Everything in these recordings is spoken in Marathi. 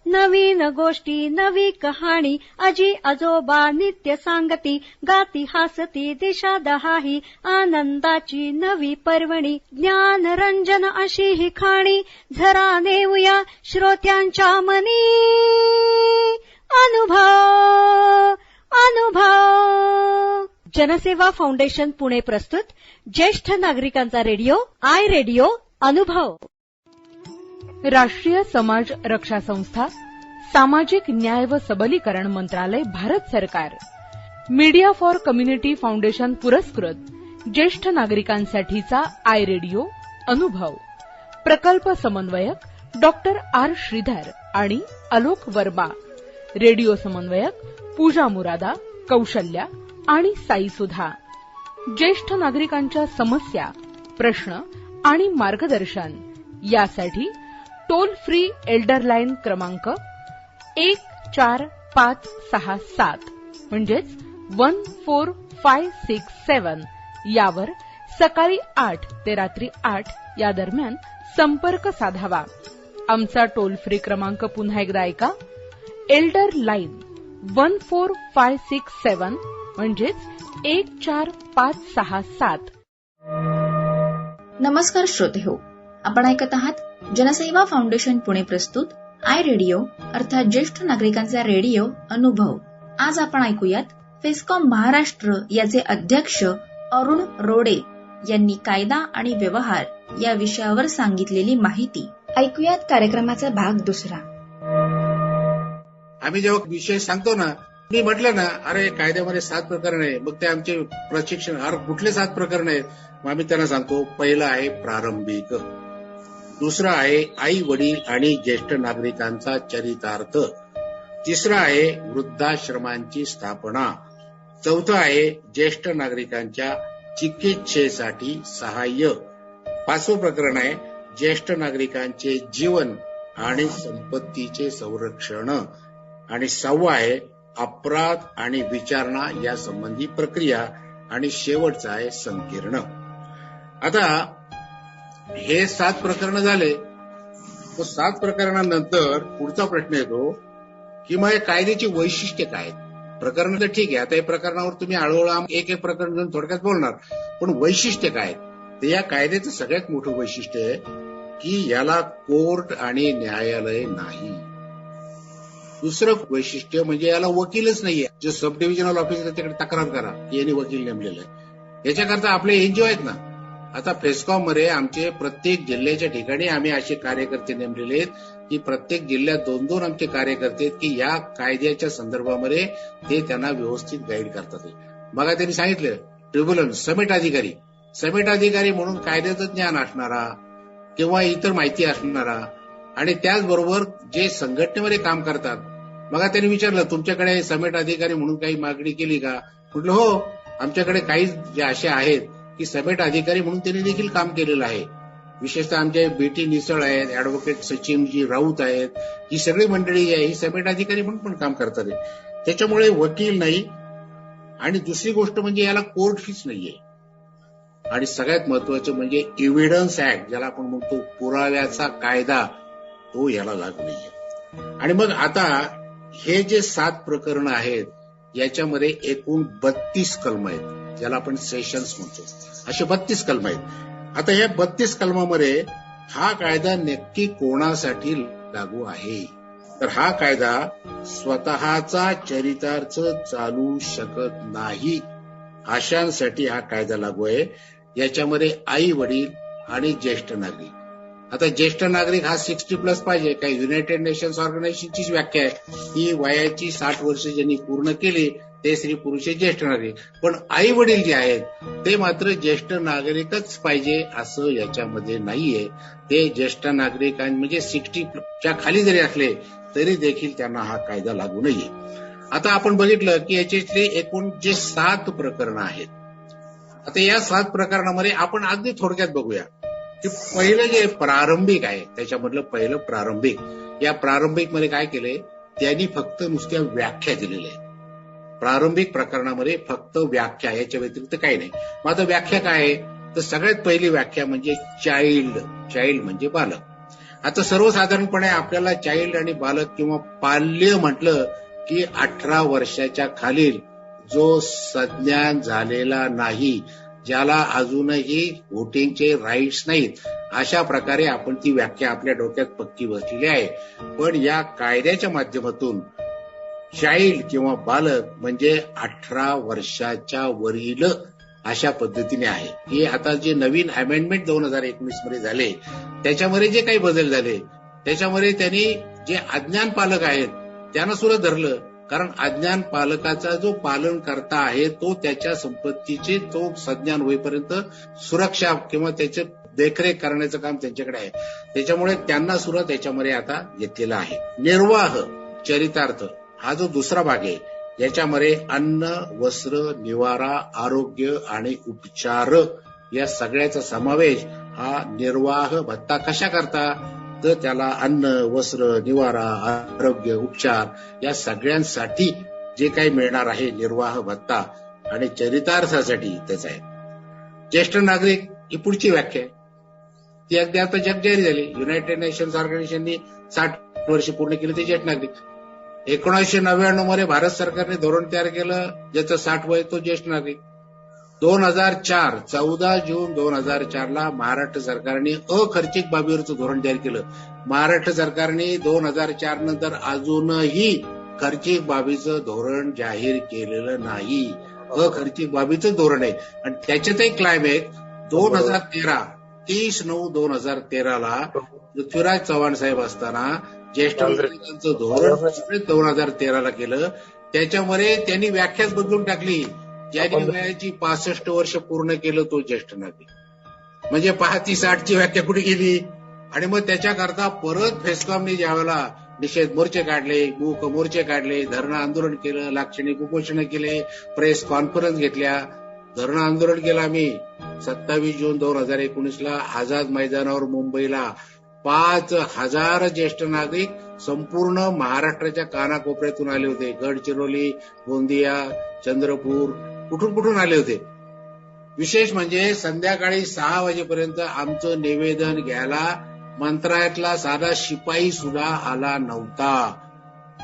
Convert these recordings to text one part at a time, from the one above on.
नवीन गोष्टी नवी कहाणी आजी आजोबा नित्य सांगती गाती हासती दिशा दहाही आनंदाची नवी पर्वणी ज्ञान रंजन अशी ही खाणी झरा नेऊया श्रोत्यांच्या मनी अनुभव अनुभव. जनसेवा फाउंडेशन पुणे प्रस्तुत ज्येष्ठ नागरिकांचा रेडिओ आय रेडिओ अनुभव. राष्ट्रीय समाज रक्षा संस्था, सामाजिक न्याय व सबलीकरण मंत्रालय, भारत सरकार, मीडिया फॉर कम्युनिटी फाउंडेशन पुरस्कृत ज्येष्ठ नागरिकांसाठीचा आय रेडिओ अनुभव. प्रकल्प समन्वयक डॉक्टर आर श्रीधर आणि आलोक वर्मा. रेडिओ समन्वयक पूजा मुरादा, कौशल्या आणि साई सुधा. ज्येष्ठ नागरिकांच्या समस्या, प्रश्न आणि मार्गदर्शन यासाठी टोल फ्री एल्डर लाईन क्रमांक 14567 म्हणजेच 14567 यावर सकाळी 8 ते रात्री 8 या दरम्यान संपर्क साधावा. आमचा टोल फ्री क्रमांक पुन्हा एकदा ऐका. एल्डर लाईन 14567 म्हणजेच 14567. नमस्कार श्रोतेहो, आपण ऐकत आहात जनसेवा फाउंडेशन पुणे प्रस्तुत आय रेडिओ अर्थात ज्येष्ठ नागरिकांचा रेडिओ अनुभव. आज आपण ऐकूयात फेस्कॉम महाराष्ट्र याचे अध्यक्ष अरुण रोडे यांनी कायदा आणि व्यवहार या विषयावर सांगितलेली माहिती. ऐकूयात कार्यक्रमाचा भाग दुसरा. आम्ही जेव्हा विषय सांगतो ना, मी म्हटलं ना, अरे कायद्यामध्ये 7 प्रकरण आहे, मग ते आमचे प्रशिक्षण, अरे कुठले 7 प्रकरण आहेत, मग आम्ही त्यांना सांगतो. पहिलं आहे प्रारंभिक, दुसरं आहे आई वडील आणि ज्येष्ठ नागरिकांचा चरितार्थ, तिसरं आहे वृद्धाश्रमांची स्थापना, चौथं आहे ज्येष्ठ नागरिकांच्या चिकित्सेसाठी सहाय्य, 5वं प्रकरण आहे ज्येष्ठ नागरिकांचे जीवन आणि संपत्तीचे संरक्षण, आणि 6वं आहे अपराध आणि विचारणा या संबंधी प्रक्रिया, आणि शेवटचं आहे संकीर्ण. आता हे 7 प्रकरण झाले. 7 प्रकरणानंतर पुढचा प्रश्न येतो की मग कायद्याची वैशिष्ट्य काय आहेत. प्रकरण तर ठीक आहे, आता या प्रकरणावर तुम्ही हळूहळू एक प्रकरण घेऊन थोडक्यात बोलणार, पण वैशिष्ट्य काय? तर या कायद्याचं सगळ्यात मोठं वैशिष्ट्य आहे की याला कोर्ट आणि न्यायालय नाही. दुसरं वैशिष्ट्य म्हणजे याला वकीलच नाहीये. जो सब डिव्हिजनल ऑफिस त्याच्याकडे तक्रार करा की यांनी वकील नेमलेला आहे. याच्याकरता आपले एनजीओ आहेत ना. आता फेस्कॉम मध्ये आमचे प्रत्येक जिल्ह्याच्या ठिकाणी आम्ही असे कार्यकर्ते नेमलेले आहेत की प्रत्येक जिल्ह्यात 2-2 आमचे कार्यकर्ते आहेत की या कायद्याच्या संदर्भामध्ये ते त्यांना व्यवस्थित गाईड करतात. बघा, त्यांनी सांगितलं ट्रिब्युनल समेट अधिकारी म्हणून कायद्याचं ज्ञान असणारा किंवा इतर माहिती असणारा, आणि त्याचबरोबर जे संघटनेमध्ये काम करतात. बघा, त्यांनी विचारलं तुमच्याकडे समेट अधिकारी म्हणून काही मागणी केली का? म्हटलं हो, आमच्याकडे काही जे असे आहेत की समेट अधिकारी म्हणून त्यांनी देखील काम केलेलं आहे. विशेषतः आमचे बीटी निसळ आहेत, अॅडव्होकेट सचिनजी राऊत आहेत, ही सगळी मंडळी आहे, ही समेट अधिकारी म्हणून पण काम करतात. त्याच्यामुळे वकील नाही. आणि दुसरी गोष्ट म्हणजे याला कोर्ट फीस नाहीये. आणि सगळ्यात महत्वाचं म्हणजे एव्हिडन्स ऍक्ट, ज्याला आपण म्हणतो पुराव्याचा कायदा, तो याला लागू नाहीये. आणि मग आता हे जे 7 प्रकरण आहेत याच्यामध्ये एकूण 32 कलम आहेत, ज्याला आपण सेशन्स म्हणतो. असे 32 कलम आहेत. आता या 32 कलमामध्ये हा कायदा नक्की कोणासाठी लागू आहे? तर हा कायदा स्वतःचा चरितार्थ चालू शकत नाही अशांसाठी हा कायदा लागू आहे. याच्यामध्ये आई वडील आणि ज्येष्ठ नागरिक. आता ज्येष्ठ नागरिक हा 60+ पाहिजे. काही युनायटेड नेशन्स ऑर्गनायझेशनचीच व्याख्या आहे की वयाची 60 वर्ष ज्यांनी पूर्ण केली ते स्त्री पुरुष ज्येष्ठ नागरिक. पण आई वडील जे आहेत ते मात्र ज्येष्ठ नागरिकच पाहिजे असं याच्यामध्ये नाहीये. ते ज्येष्ठ नागरिकां म्हणजे 60च्या खाली जरी असले तरी देखील त्यांना हा कायदा लागू नाहीये. आता आपण बघितलं की याच्यातले एकूण जे 7 प्रकरणं आहेत. आता या 7 प्रकरणामध्ये आपण अगदी थोडक्यात बघूया की पहिलं जे प्रारंभिक आहे त्याच्यामधलं पहिलं प्रारंभिक. या प्रारंभिक मध्ये काय केलंय, त्यांनी फक्त नुसत्या व्याख्या दिलेल्या आहेत. प्रारंभिक प्रकरणामध्ये फक्त व्याख्या, याच्या व्यतिरिक्त काही नाही. मग आता व्याख्या काय आहे, तर सगळ्यात पहिली व्याख्या म्हणजे चाइल्ड म्हणजे बालक. आता सर्वसाधारणपणे आपल्याला चाइल्ड आणि बालक किंवा पाल्य म्हटलं की 18 वर्षाच्या खालील जो सज्ञान झालेला नाही, ज्याला अजूनही व्होटिंगचे राईट्स नाहीत, अशा प्रकारे आपण ती व्याख्या आपल्या डोक्यात पक्की बसलेली आहे. पण या कायद्याच्या माध्यमातून चाइल्ड किंवा बालक म्हणजे 18 वर्षाच्या वरील अशा पद्धतीने आहे. हे आता जे नवीन अमेंडमेंट 2019 मध्ये झाले त्याच्यामध्ये जे काही बदल झाले त्याच्यामध्ये त्यांनी जे अज्ञान पालक आहेत त्यांना सुद्धा धरलं. कारण अज्ञान पालकाचा जो पालन करता आहे तो त्याच्या संपत्तीचे तो सज्ञान होईपर्यंत सुरक्षा किंवा त्याचे देखरेख करण्याचं काम त्यांच्याकडे आहे. त्याच्यामुळे त्यांना सुद्धा त्याच्यामध्ये आता घेतलेला आहे. निर्वाह चरितार्थ हा जो दुसरा भाग आहे याच्यामध्ये अन्न, वस्त्र, निवारा, आरोग्य आणि उपचार या सगळ्याचा समावेश हा निर्वाह भत्ता कशा करता, तर त्याला अन्न, वस्त्र, निवारा, आरोग्य, उपचार या सगळ्यांसाठी जे काही मिळणार आहे निर्वाह भत्ता आणि चरितार्थासाठी त्याचा आहे. ज्येष्ठ नागरिक ही पुढची व्याख्या आहे. ती अगदी आता जगजाहीर झाली. युनायटेड नेशन्स ऑर्गनायझेशननी 60 वर्ष पूर्ण केली ते ज्येष्ठ नागरिक. 1999 मध्ये भारत सरकारने धोरण तयार केलं ज्याचं 60 वय तो ज्येष्ठ नागरिक. 2004 14 जून 2004 ला महाराष्ट्र सरकारने अखर्चिक बाबीवरचं धोरण जाहीर केलं. महाराष्ट्र सरकारने 2004 नंतर अजूनही खर्चिक बाबीचं धोरण जाहीर केलेलं नाही. अखर्चिक बाबीचं धोरण आहे आणि त्याच्यातही क्लायमॅक्स 2013 30/9/2013 ला पृथ्वीराज चव्हाण साहेब असताना ज्येष्ठ नागरिकांचं धोरण 2013 ला केलं. त्याच्यामध्ये त्यांनी व्याख्याच बदलून टाकली. ज्यांनी वयाची 65 वर्ष पूर्ण केलं तो ज्येष्ठ नागरिक. म्हणजे पहा ती 60ची व्याख्या कुठे गेली. आणि मग त्याच्याकरता परत फेस्कॉमने ज्यावेळेला निषेध मोर्चे काढले, मूक मोर्चे काढले, धरणं आंदोलन केलं, लाक्षणिक उपोषण केले, प्रेस कॉन्फरन्स घेतल्या, धरणं आंदोलन केलं आम्ही. 27 जून 2019 ला आझाद मैदानावर मुंबईला 5,000 ज्येष्ठ नागरिक संपूर्ण महाराष्ट्राच्या कानाकोपऱ्यातून आले होते. गडचिरोली, गोंदिया, चंद्रपूर कुठून आले होते. विशेष म्हणजे संध्याकाळी 6 वाजेपर्यंत आमचं निवेदन घ्यायला मंत्रालयातला साधा शिपाई सुद्धा आला नव्हता.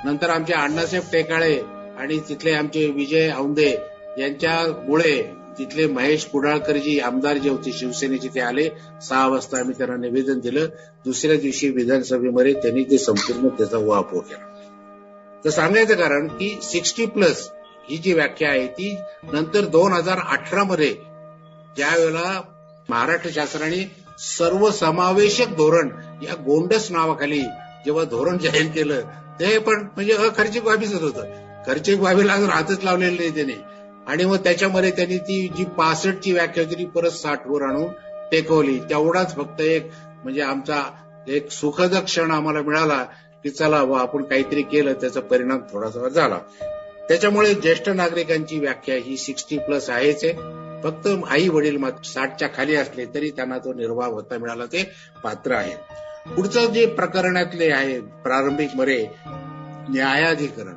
नंतर आमचे अण्णासाहेब टेकाळे आणि तिथले आमचे विजय औंधे यांच्यामुळे तिथले महेश कुडाळकरजी आमदार जे होते शिवसेनेचे ते आले. 6 वाजता आम्ही त्यांना निवेदन दिलं. दुसऱ्या दिवशी विधानसभेमध्ये त्यांनी ते संपूर्ण त्याचा उहापोह केला. तर सांगायचं कारण की 60+ ही जी व्याख्या आहे ती नंतर 2018 मध्ये ज्या वेळेला महाराष्ट्र शासनाने सर्वसमावेशक धोरण या गोंडस नावाखाली जेव्हा धोरण जाहीर केलं ते पण म्हणजे अखर्चिक बाबीच होतं. खर्चिक बाबीला अजून हातच लावलेलं नाही त्याने. आणि मग त्याच्यामध्ये त्यांनी ती जी 65ची व्याख्या होती ती परत 60 वर आणून टेकवली. तेवढाच फक्त एक म्हणजे आमचा एक सुखद क्षण आम्हाला मिळाला की चला आपण काहीतरी केलं, त्याचा परिणाम थोडासा झाला. त्याच्यामुळे ज्येष्ठ नागरिकांची व्याख्या ही 60+ आहेच आहे. फक्त आई वडील मात्र 60च्या खाली असले तरी त्यांना तो निर्वाह भत्ता मिळाला ते पात्र आहे. पुढचं जे प्रकरणातले आहे प्रारंभिक मध्ये न्यायाधिकरण.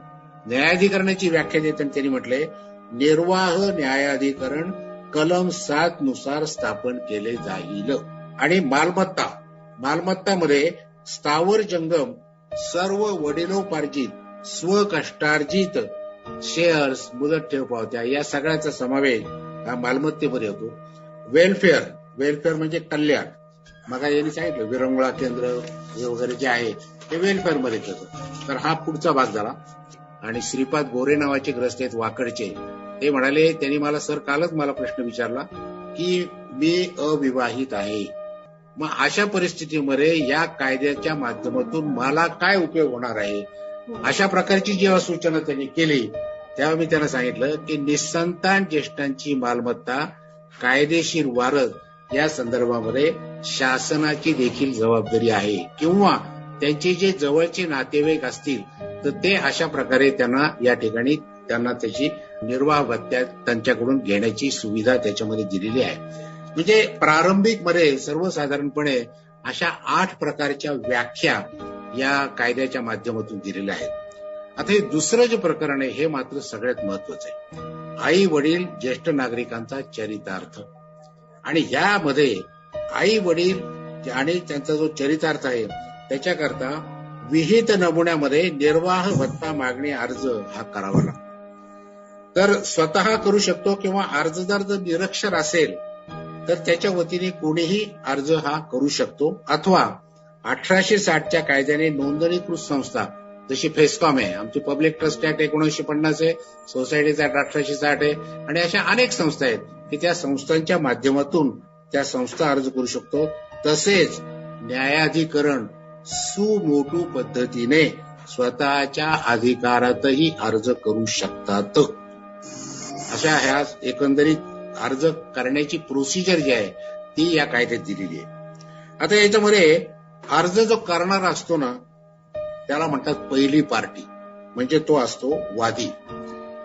न्यायाधिकरणाची व्याख्या देताना त्यांनी म्हटलंय निर्वाह न्यायाधिकरण कलम 7 नुसार स्थापन केले जाईल. आणि मालमत्तामध्ये स्थावर जंगम सर्व वडिलोपार्जित स्वकष्टार्जित शेअर्स, मुदत ठेव पावत्या या सगळ्याचा समावेश हा मालमत्तेमध्ये होतो. वेलफेअर म्हणजे कल्याण. मग यांनी सांगितलं विरंगुळा केंद्र वगैरे जे आहे ते वेलफेअर मध्ये येतं. तर हा पुढचा भाग झाला. आणि श्रीपाद गोरे नावाचे ग्रस्त आहेत वाकडचे. ते म्हणाले त्यांनी मला सर कालच मला प्रश्न विचारला की मी अविवाहित आहे. मग अशा परिस्थितीमध्ये या कायद्याच्या माध्यमातून मला काय उपयोग होणार आहे. अशा प्रकारची जेव्हा सूचना त्यांनी केली तेव्हा मी त्यांना सांगितलं की निसंतान ज्येष्ठांची मालमत्ता कायदेशीर वारस या संदर्भामध्ये शासनाची देखील जबाबदारी आहे. किंवा त्यांचे जे जवळचे नातेवाईक असतील तर ते अशा प्रकारे त्यांना या ठिकाणी त्यांना त्याची निर्वाह भत्ता त्यांच्याकडून घेण्याची सुविधा त्याच्यामध्ये दिलेली आहे. म्हणजे प्रारंभिक मध्ये सर्वसाधारणपणे अशा 8 प्रकारच्या व्याख्या या कायद्याच्या माध्यमातून दिलेल्या आहेत. आता हे दुसरं जे प्रकरण आहे हे मात्र सगळ्यात महत्वाचं आहे. आई वडील ज्येष्ठ नागरिकांचा चरितार्थ. आणि यामध्ये आई वडील आणि त्यांचा जो चरितार्थ आहे त्याच्याकरता विहित नमुन्यामध्ये निर्वाह भत्ता मागणी अर्ज हा करावा लागतो. तर स्वतः करू शकतो किंवा अर्जदार जर निरक्षर असेल तर त्याच्या वतीने कोणीही अर्ज हा करू शकतो. अथवा 1860च्या कायद्याने नोंदणीकृत संस्था जशी फेस्कॉम आहे, आमची पब्लिक ट्रस्ट ऍक्ट 1950 आहे, सोसायटीज ऍक्ट 1860 आहे आणि अशा अनेक संस्था आहेत की त्या संस्थांच्या माध्यमातून त्या संस्था अर्ज करू शकतो. तसेच न्यायाधिकरण सुमोटू पद्धतीने स्वतःच्या अधिकारातही अर्ज करू शकतात. अशा ह्या एकंदरीत अर्ज करण्याची प्रोसिजर जी आहे ती या कायद्यात दिलेली आहे. आता याच्यामध्ये अर्ज जो करणारा असतो ना त्याला म्हणतात पहिली पार्टी, म्हणजे तो असतो वादी.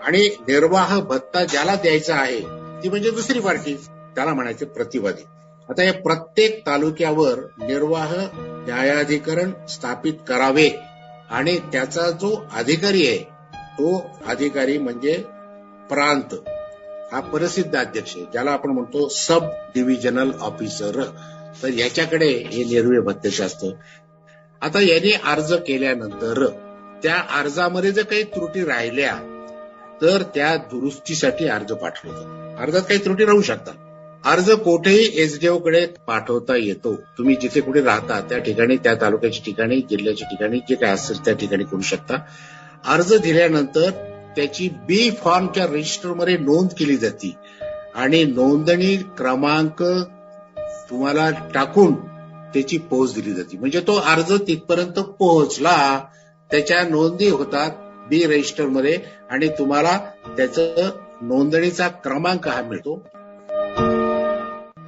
आणि निर्वाह भत्ता ज्याला द्यायचा आहे ती म्हणजे दुसरी पार्टी, त्याला म्हणायचे प्रतिवादी. आता या प्रत्येक तालुक्यावर निर्वाह न्यायाधिकरण स्थापित करावे आणि त्याचा जो अधिकारी आहे तो अधिकारी म्हणजे प्रांत हा प्रसिद्ध अध्यक्ष आहे, ज्याला आपण म्हणतो सब डिव्हिजनल ऑफिसर. तर याच्याकडे हे निर्वाह भत्त्याचे असतं. आता यांनी अर्ज केल्यानंतर त्या अर्जामध्ये जर काही त्रुटी राहिल्या तर त्या दुरुस्तीसाठी अर्ज पाठवतात. अर्जात काही त्रुटी राहू शकतात. अर्ज कोठेही एसडीओ कडे पाठवता येतो. तुम्ही जिथे कुठे राहता त्या ठिकाणी, त्या तालुक्याच्या ठिकाणी, जिल्ह्याच्या ठिकाणी जे काय असेल त्या ठिकाणी करू शकता. अर्ज दिल्यानंतर त्याची बी फॉर्मच्या रजिस्टरमध्ये नोंद केली जाते आणि नोंदणी क्रमांक तुम्हाला टाकून त्याची पोच दिली जाते. म्हणजे तो अर्ज तिथपर्यंत पोहोचला, त्याच्या नोंदी होतात बी रजिस्टरमध्ये आणि तुम्हाला त्याचा नोंदणीचा क्रमांक हा मिळतो.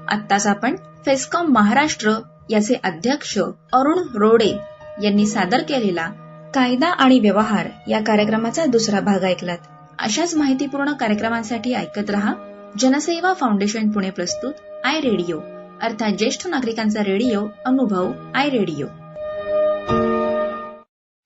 आत्ताच आपण फेस्कॉम महाराष्ट्र याचे अध्यक्ष अरुण रोडे यांनी सादर केलेला कायदा आणि व्यवहार या कार्यक्रमाचा दुसरा भाग ऐकलात. अशाच माहितीपूर्ण कार्यक्रमांसाठी ऐकत रहा जनसेवा फाउंडेशन पुणे प्रस्तुत आय रेडिओ, अर्थात ज्येष्ठ नागरिकांचा रेडिओ अनुभव आय रेडिओ.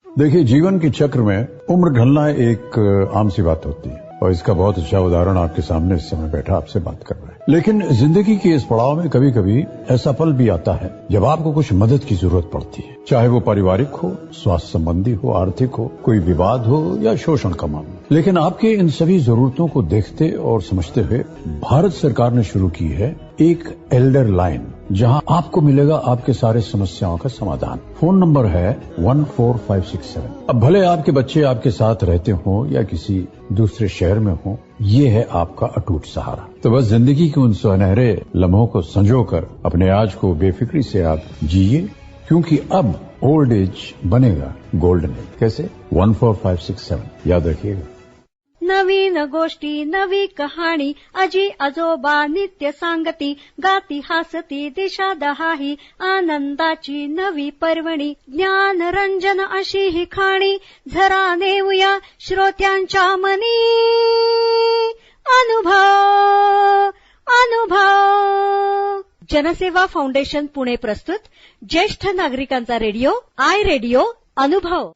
देखिए, जीवन के चक्र में उम्र ढलना एक आम सी बात होती है और इसका बहुत अच्छा उदाहरण आपके सामने इस समय बैठा आपसे बात कर रहा है. लेकिन जिंदगी के इस पड़ाव में कभी कभी ऐसा पल भी आता है जब आपको कुछ मदद की जरूरत पड़ती है, चाहे वो पारिवारिक हो, स्वास्थ्य संबंधी हो, आर्थिक हो, कोई विवाद हो या शोषण का मामला. लेकिन आपके इन सभी जरूरतों को देखते और समझते हुए भारत सरकार ने शुरू की है एक एल्डर लाइन, जहां आपको मिलेगा आपके सारे समस्याओं का समाधान. फोन नंबर है 14567. अब भले आपके बच्चे आपके साथ रहते हो या किसी दूसरे शहर में हो, ये है आपका अटूट सहारा. तो बस जिंदगी के उन सुनहरे लम्हों को संजोकर अपने आज को बेफिक्री से आप जिए, क्योंकि अब ओल्ड एज बनेगा गोल्डन एज. कैसे? 14567 याद रखिएगा. नवीन गोष्टी नवी कहाणी आजी आजोबा नित्य सांगती गाती हासती दिशा दहाही आनंदाची नवी पर्वणी ज्ञान रंजन अशी ही खाणी झरा नेऊया श्रोत्यांच्या मनी अनुभव अनुभव. जनसेवा फाउंडेशन पुणे प्रस्तुत ज्येष्ठ नागरिकांचा रेडिओ आय रेडिओ अनुभव.